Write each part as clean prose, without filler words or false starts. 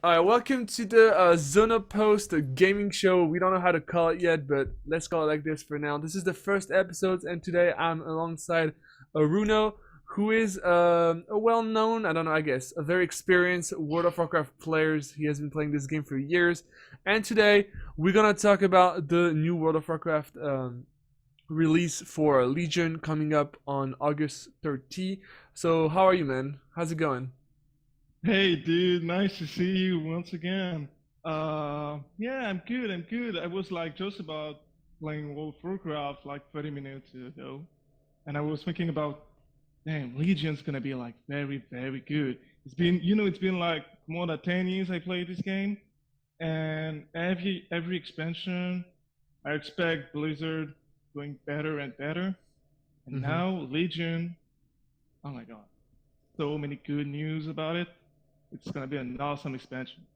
Alright, welcome to the Zono Post gaming show. We don't know how to call it yet, but let's call it like this for now. This is the first episode, and today I'm alongside Arouno, who is a well-known, I don't know, I guess, a very experienced World of Warcraft player. He has been playing this game for years, and today we're gonna talk about the new World of Warcraft release for Legion coming up on August 30th. So, how are you, man? How's it going? Hey, dude, nice to see you once again. Yeah, I'm good. I'm good. I was like just about playing World of Warcraft like 30 minutes ago, and I was thinking about, damn, Legion's gonna be like very, very good. It's been like more than 10 years I played this game, and every expansion, I expect Blizzard going better and better, and Mm-hmm. now Legion, oh my God, so many good news about it. It's gonna be an awesome expansion.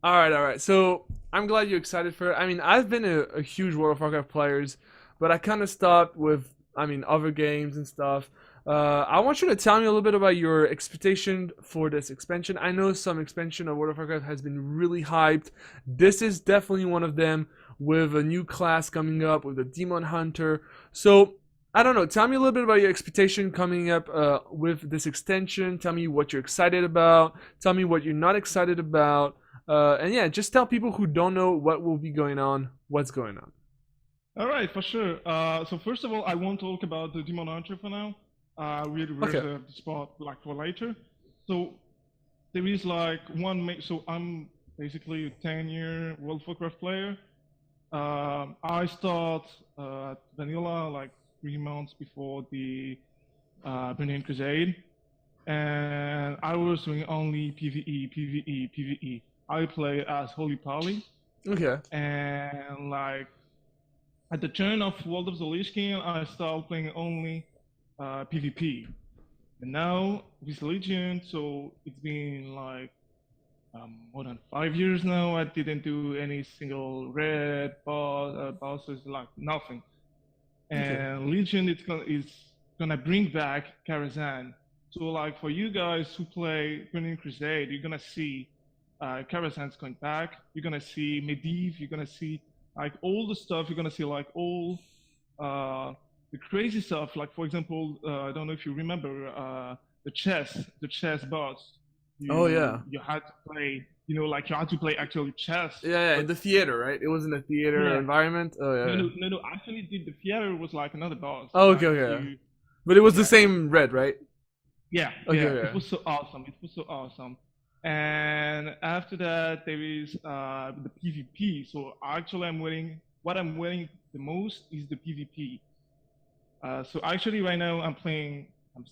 All right. So I'm glad you're excited for it. I mean, I've been a huge World of Warcraft players, but I kind of stopped with, I mean, other games and stuff. I want you to tell me a little bit about your expectation for this expansion. I know some expansion of World of Warcraft has been really hyped. This is definitely one of them with a new class coming up with the Demon Hunter. So I don't know. Tell me a little bit about your expectation coming up with this extension. Tell me what you're excited about. Tell me what you're not excited about. And yeah, just tell people who don't know what will be going on, what's going on. All right, for sure. So first of all, I won't talk about the Demon Hunter for now. We'll Okay. reserve the spot like for later. So there is like so I'm basically a 10-year World of Warcraft player. I start vanilla like 3 months before the Burning Crusade, and I was doing only PVE, PVE, PVE. I play as Holy Pally, Okay. and like at the turn of World of the Lich King, I started playing only PvP. And now with Legion, so it's been like more than 5 years now. I didn't do any single red bosses, like nothing. Okay. And Legion is gonna bring back Karazhan. So like for you guys who play Burning Crusade, you're gonna see Karazhan's going back. You're gonna see Medivh. You're gonna see like all the stuff. You're gonna see like all uh, the crazy stuff. Like for example, I don't know if you remember the chess boss. Oh You yeah. you had to play. You know, like you had to play actually chess. Yeah, yeah, in But the theater, right? It was in the theater yeah, environment. Oh yeah, no, yeah. no, no, no. Actually, the theater was like another boss. Oh, okay, Like okay. you, But it was the yeah, same red, right? yeah, Okay, yeah. It okay. was so awesome. It was so awesome. And after that, there is the PvP. So actually, I'm waiting. What I'm waiting the most is the PvP. So actually, right now, I'm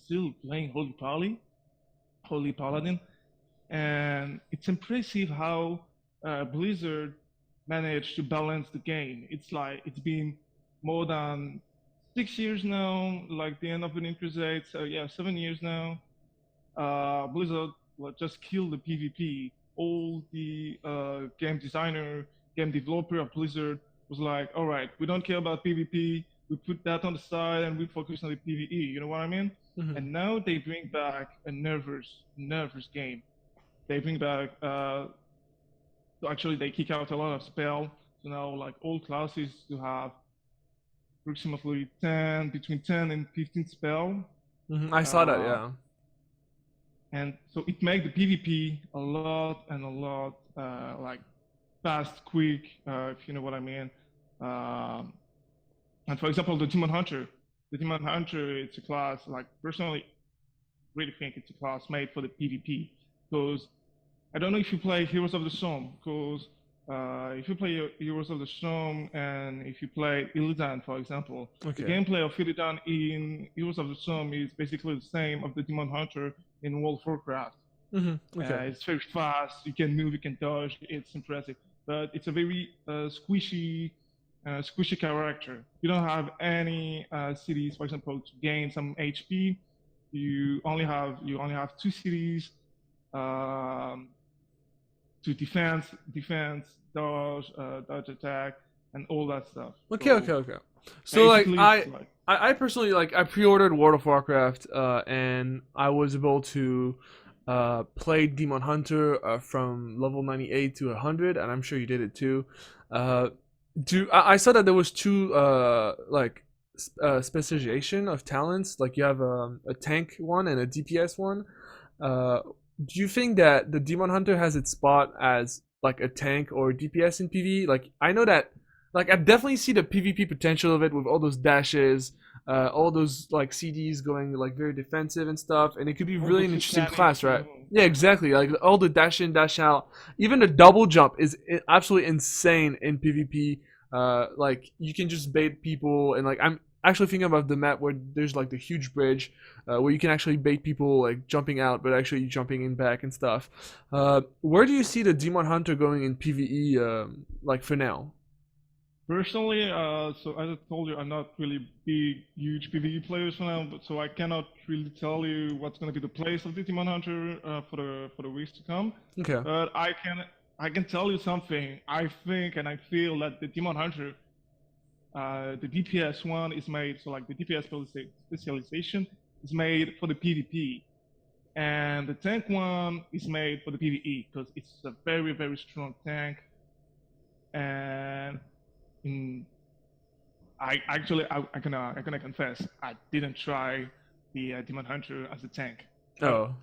still playing Holy Paladin, and it's impressive how Blizzard managed to balance the game. It's like it's been more than 6 years now, like the end of the Crusade. So yeah, 7 years now. Blizzard just killed the PvP. All the game developer of Blizzard was like, all right, we don't care about PvP. We put that on the side and we focus on the PvE. You know what I mean? Hmm. And now they bring back a nervous game. They bring back, so actually they kick out a lot of spell. So now like all classes to have approximately 10, between 10 and 15 spell. I saw that. Uh, Yeah. and so it makes the PvP a lot and a lot like fast, quick, if you know what I mean. Um, and for example, the Demon Hunter, it's a class like personally really think it's a class made for the PvP because I don't know if you play Heroes of the Storm because if you play Heroes of the Storm and if you play Illidan, for example, the Okay. gameplay of Illidan in Heroes of the Storm is basically the same of the Demon Hunter in World of Warcraft. Okay. It's very fast. You can move. You can dodge. It's impressive, but it's a very squishy character. You don't have any cities, for example, to gain some HP. You only have two cities um, to dodge attack, and all that stuff. Okay. Okay. So Okay. So like basically, it's I. like I personally like I pre-ordered World of Warcraft and I was able to played Demon Hunter from level 98 to 100, and I'm sure you did it too. Uh, I saw that there was two specialization of talents. Like you have a tank one and a DPS one. Uh, do you think that the Demon Hunter has its spot as like a tank or DPS in PvE? Like I know that, like I definitely see the PvP potential of it with all those dashes, all those like CDs going like very defensive and stuff, and it could be All really those an interesting mechanics, class, right? Yeah, exactly. Like all the dash in, dash out, even the double jump is absolutely insane in PvP. Like you can just bait people, and like I'm actually thinking about the map where there's like the huge bridge, where you can actually bait people like jumping out, but actually jumping in back and stuff. Where do you see the Demon Hunter going in PvE, like for now? Personally, so as I told you, I'm not really big, huge PvE players for now, but so I cannot really tell you what's going to be the place of the Demon Hunter for the weeks to come. Okay. But I can tell you something. I think and I feel that the Demon Hunter, the DPS one is made, so like the DPS specialization is made for the PvP, and the tank one is made for the PvE because it's a very very strong tank. And I gonna confess, I didn't try the Demon Hunter as a tank. Oh.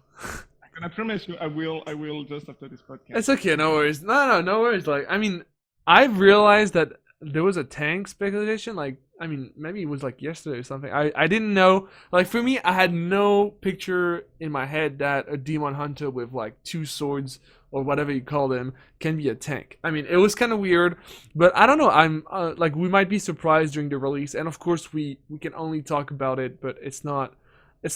I promise you, I will just after this podcast. It's okay, no worries. No worries. Like, I mean, I've realized that there was a tank speculation. Like, I mean, maybe it was like yesterday or something. I didn't know. Like, for me, I had no picture in my head that a demon hunter with like two swords or whatever you call them can be a tank. I mean, it was kind of weird, but I don't know. I'm like, we might be surprised during the release, and of course, we can only talk about it, but it's not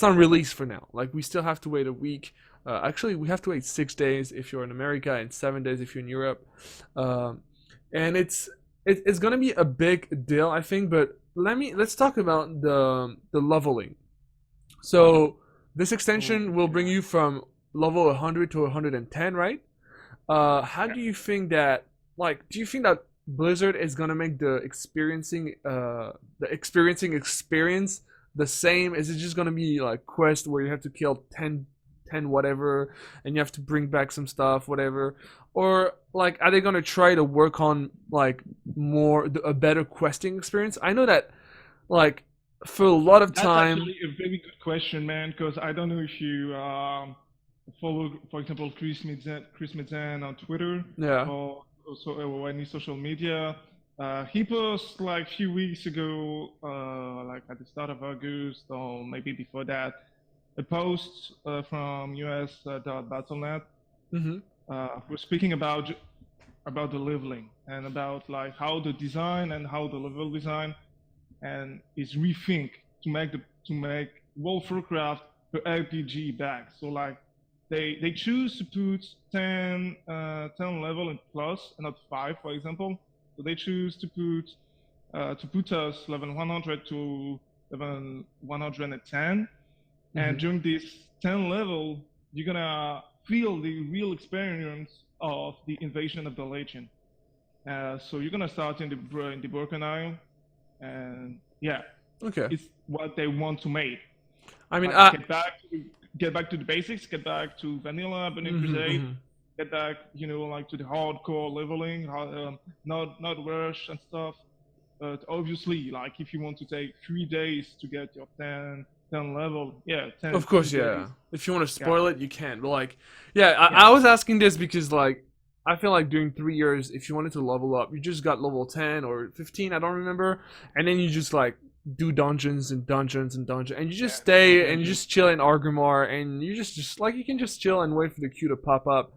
released for now. Like, we still have to wait a week. Actually, we have to wait 6 days if you're in America and 7 days if you're in Europe, and it's gonna be a big deal, I think. But let's talk about the leveling. So this extension will bring you from level 100 to 110, right? How do you think that? Like, do you think that Blizzard is gonna make the experiencing experience the same? Is it just gonna be like quest where you have to kill 10 whatever and you have to bring back some stuff whatever, or like are they gonna try to work on like a better questing experience? I know that like for a lot of That's time. actually a very good question, man. Because I don't know if you follow, for example, Chris Metzen on Twitter Yeah. or any social media. He posted like a few weeks ago, like at the start of August or maybe before that, a post from US.battle.net Mm-hmm. was speaking about the leveling and about like how the design and how the level design and is rethink to make World of Warcraft the RPG back. So like they choose to put 10 level and plus and not 5, for example. So they choose to put us level 100 to level 110. And during this 10 level, you're gonna feel the real experience of the invasion of the Legion. So you're gonna start in the Broken Isle, and yeah, Okay. it's what they want to make. I mean, Like get back to the basics, get back to vanilla, Burning mhm, Crusade, mhm. get back, like to the hardcore leveling, not rush and stuff. But obviously, like if you want to take 3 days to get your 10 level, yeah, 10 Of course, 3 yeah. days. If you want to Yeah, spoil it, you can. But like, yeah, yeah, I was asking this because like I feel like during 3 years, if you wanted to level up, you just got level 10 or 15, I don't remember, and then you just like do dungeons and dungeons and dungeons, and you just yeah, stay and you dungeons. just chill in Argrimmar, and you just like you can just chill and wait for the queue to pop up.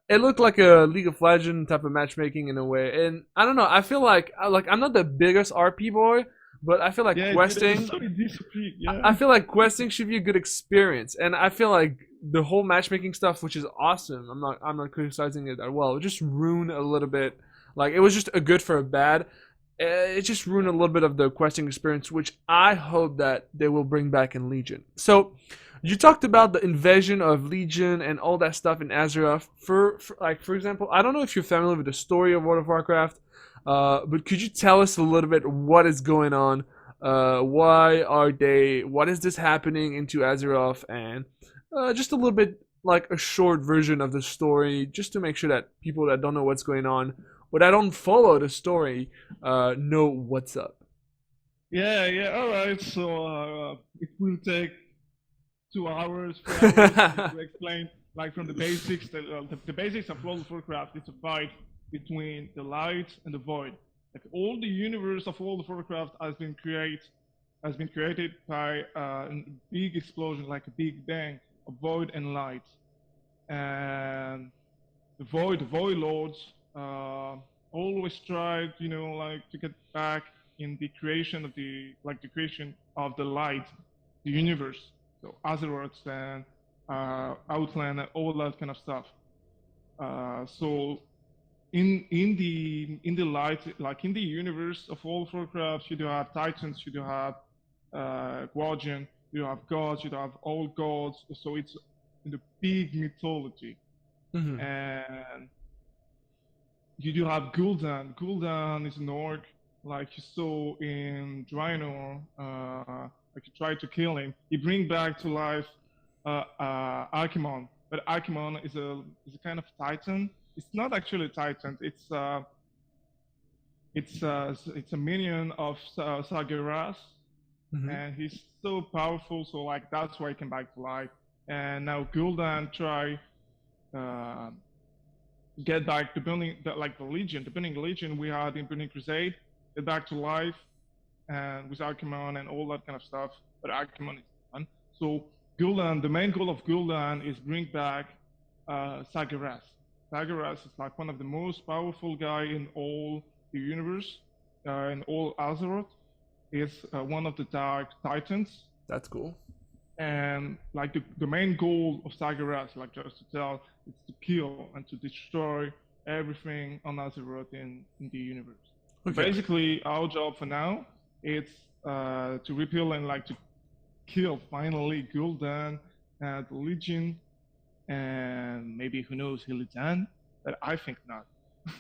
It looked like a League of Legends type of matchmaking in a way, and I don't know. I feel like I'm not the biggest RP boy, but I feel like Yeah, it's questing. so discipline. I Yeah, feel like questing should be a good experience, and I feel like the whole matchmaking stuff, which is awesome, I'm not criticizing it at well. It just ruined a little bit. Like it was just a good for a bad. It just ruined a little bit of the questing experience, which I hope that they will bring back in Legion. So, you talked about the invasion of Legion and all that stuff in Azeroth. For example, I don't know if you're familiar with the story of World of Warcraft, but could you tell us a little bit what is going on? What is this happening into Azeroth, and just a little bit like a short version of the story, just to make sure that people that don't know what's going on or that don't follow the story know what's up. Yeah, yeah. All right. So it will take 2 hours, 3 hours to explain, like from the basics. The basics of World of Warcraft is a fight between the light and the void. Like all the universe of World of Warcraft has been created by a big explosion, like a big bang of void and light. And the void lords, always tried, like to get back in the creation of the creation of the light, the universe. So Azeroth and Outland and all that kind of stuff. So in the light, like in the universe of World of Warcraft, you do have titans, you do have guardian, you do have gods, you do have all gods. So it's in the big mythology. Mhm. And you do have Gul'dan. Gul'dan is an orc, like you saw in Draenor. Like you try to kill him. You bring back to life Archimonde, but Archimonde is a kind of titan. It's not actually a titan. It's a minion of Sargeras, Mhm. and he's so powerful. So like that's why he came back to life. And now Gul'dan try. Uh, get back the Legion, the burning Legion we had in Burning Crusade, get back to life, and with Archimonde and all that kind of stuff. But Archimonde is done. So Gul'dan, the main goal of Gul'dan is bring back Sargeras. Sargeras is like one of the most powerful guy in all the universe, in all Azeroth. Is one of the Dark Titans. That's cool. And like the main goal of Sargeras, like just to tell, is to kill and to destroy everything on Azeroth in the universe. Okay. Basically, our job for now is to repeal and like to kill finally Gul'dan and the Legion, and maybe who knows Hillidan, but I think not.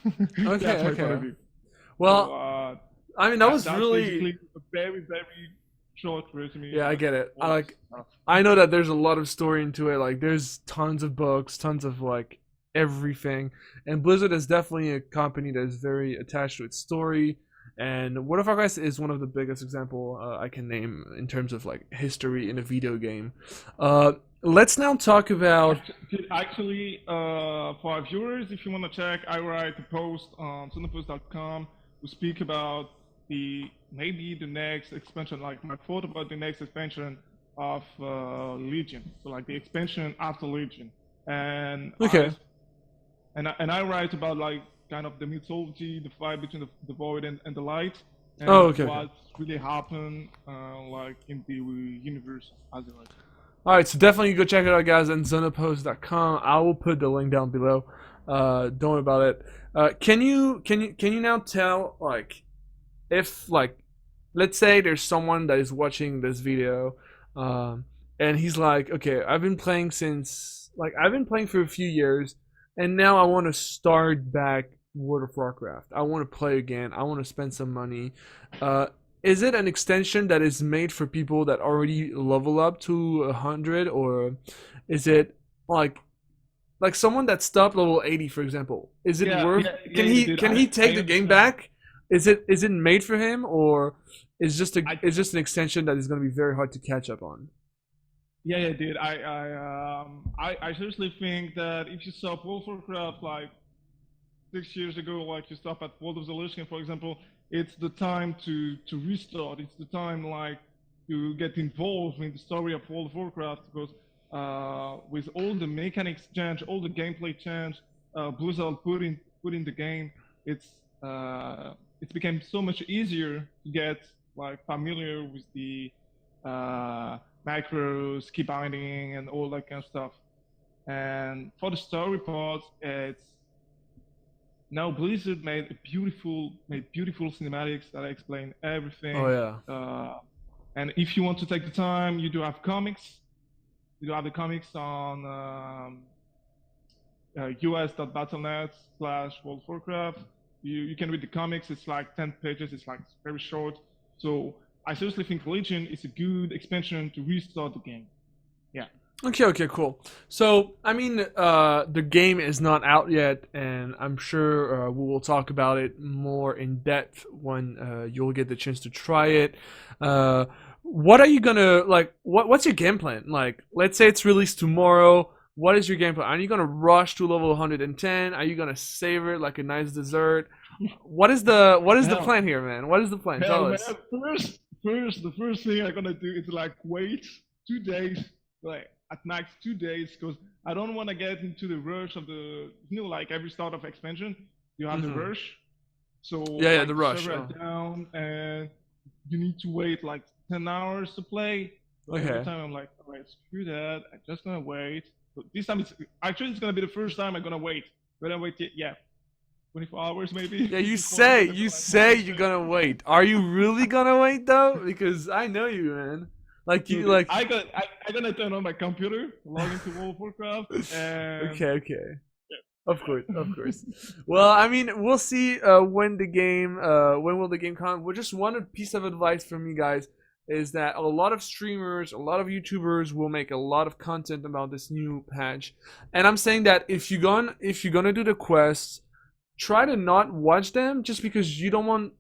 Okay, That's my point of okay. view. Well, So, I mean, that was that's really. basically a very short resume. Yeah, I of get it. all this stuff. I know that there's a lot of story into it. Like, there's tons of books, tons of like everything. And Blizzard is definitely a company that is very attached to its story. And World of Warcraft is one of the biggest example I can name in terms of like history in a video game. Let's now talk about. Actually, for our viewers, if you want to check, I write a post on zonopost.com to speak about maybe the next expansion, like my thought about the next expansion of Legion. So like the expansion after Legion, and Okay. I write about like kind of the mythology, the fight between the void and the light, and Oh, okay. what really happened like in the universe as it was. All right, so definitely go check it out, guys, on zonopost.com. I will put the link down below. Don't worry about it. Can you now tell, like, if like, let's say there's someone that is watching this video, and he's like, okay, I've been playing for a few years, and now I want to start back World of Warcraft. I want to play again. I want to spend some money. Is it an extension that is made for people that already level up to 100, or is it like someone that stopped level 80, for example? Is it worth? Can he take the game back? Is it made for him, or is just an extension that is going to be very hard to catch up on? Yeah, dude. I seriously think that if you stop World of Warcraft like 6 years ago, like you stop at World of the Lich King, for example, it's the time to restart. It's the time like to get involved in the story of World of Warcraft, because with all the mechanics change, all the gameplay change, Blizzard put in the game, it's became so much easier to get like familiar with the macros, key binding, and all that kind of stuff. And for the story part, it's now Blizzard made beautiful cinematics that explain everything. Oh yeah. And if you want to take the time, you do have comics. You do have the comics on us.battle.net/World of Warcraft. You can read the comics. It's like 10 pages. It's like very short. So I seriously think Legion is a good expansion to restart the game. Yeah. Okay, cool. So, I mean, the game is not out yet, and I'm sure we will talk about it more in depth when you'll get the chance to try it. Uh, what are you gonna like? What's your game plan? Like, let's say it's released tomorrow. What is your game plan? Are you gonna rush to level 110? Are you gonna savor it like a nice dessert? What is the Hell, plan here, man? What is the plan? hell, Tell man. us. The first thing I'm gonna do is like wait 2 days, like at max 2 days, because I don't want to get into the rush of the, like every start of expansion, you have the Hmm. rush. So Yeah, like the the rush. server are Oh. down, and you need to wait like 10 hours to play. So every Okay. time I'm like, all right, screw that. I'm just gonna wait. But this time it's gonna be the first time I'm gonna wait. But I wait, yeah, 24 hours maybe Yeah, you before I'm say gonna you be like 100. say you're gonna wait. Are you really gonna wait though? Because I know you, man. Like you Okay, like. I'm gonna turn on my computer, log into World of Warcraft, and Okay. Of course. Well, I mean, we'll see when will the game come. Well, just one piece of advice from you guys is that a lot of streamers, a lot of YouTubers will make a lot of content about this new patch, and I'm saying that if you're gonna do the quests, try to not watch them just because you don't want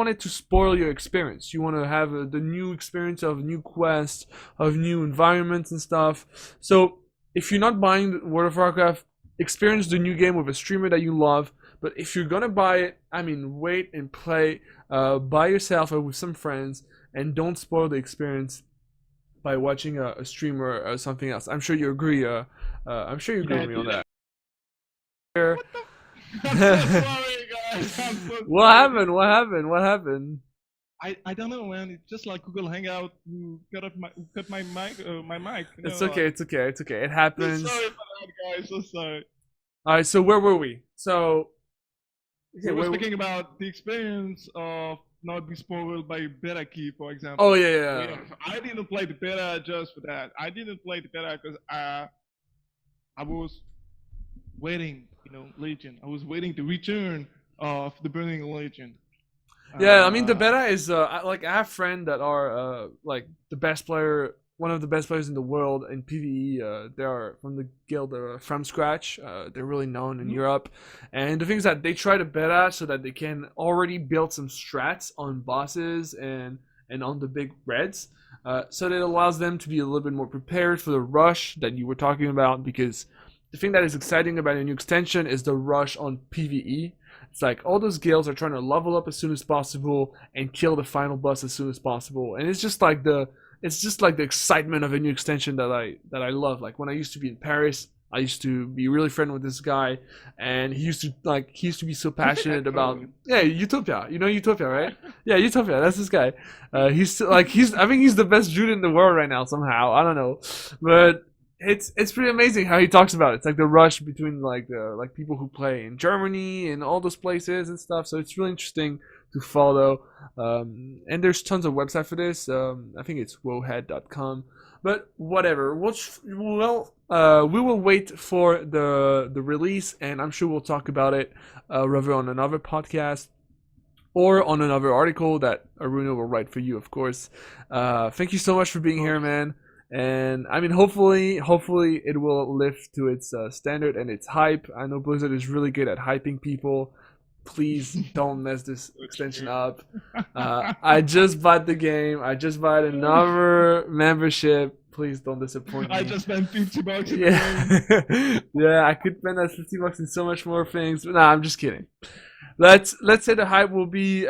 it to spoil your experience. You want to have the new experience of new quests, of new environments and stuff. So if you're not buying World of Warcraft, experience the new game with a streamer that you love. But if you're gonna buy it, I mean, wait and play by yourself or with some friends, and don't spoil the experience by watching a streamer or something else. I'm sure you agree. I'm sure you agree yeah, with me on dude, that. what the? I'm so sorry, guys. I'm so What sorry. happened? What happened? What happened? I don't know, man. It's just like Google Hangout. You cut my mic. It's okay. Like, It's okay. It's okay. It so happens. sorry for that, guys. So sorry. All right. So where were we? So okay. We were Wait. speaking about the experience of not be spoiled by beta key, for Oh example. yeah, So yeah. yeah, so I didn't play the beta just for that. I didn't play the beta because I was waiting, Legion. I was waiting the return of the Burning Legion. Yeah, I mean the Uh, beta is like I have friends that are like the best player, one of the best players in the world in PvE. They are from the guild from scratch. They're really known in mhm. Europe, and the thing is that they try to beta so that they can already build some strats on bosses and on the big reds. So that it allows them to be a little bit more prepared for the rush that you were talking about. Because the thing that is exciting about a new extension is the rush on PvE. It's like all those guilds are trying to level up as soon as possible and kill the final boss as soon as possible, and it's just like the excitement of a new extension that I love. Like when I used to be in Paris, I used to be really friendly with this guy, and he used to be so passionate about Echo. yeah Utopia. You know Utopia, right? Yeah, Utopia. That's this guy. He's I think he's the best Jude in the world right now somehow. I don't know, but it's pretty amazing how he talks about it. It's like the rush between like people who play in Germany and all those places and stuff. So it's really interesting to follow. And there's tons of website for this. I think it's wohead.com. But whatever. We will wait for the release, and I'm sure we'll talk about it rather on another podcast or on another article that Arouno will write for you, of course. Thank you so much for Of being here, course. man. And I mean, hopefully, it will lift to its standard and its hype. I know Blizzard is really good at hyping people. Please don't mess this extension Okay. up. I just bought the game. I just bought another membership. Please don't disappoint I me. just spent $50 in the game. Yeah, yeah. I could spend that $50 in so much more things. But nah, I'm just kidding. Let's say the hype will be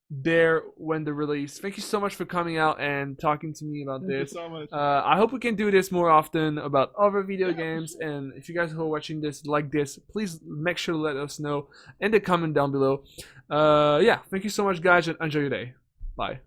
there when the release. Thank you so much for coming out and talking to me about Thank you this. so much. I hope we can do this more often about other video Yeah, for games. sure. And if you guys who are watching this like this, please make sure to let us know in the comment down below. Yeah, thank you so much, guys, and enjoy your day. Bye.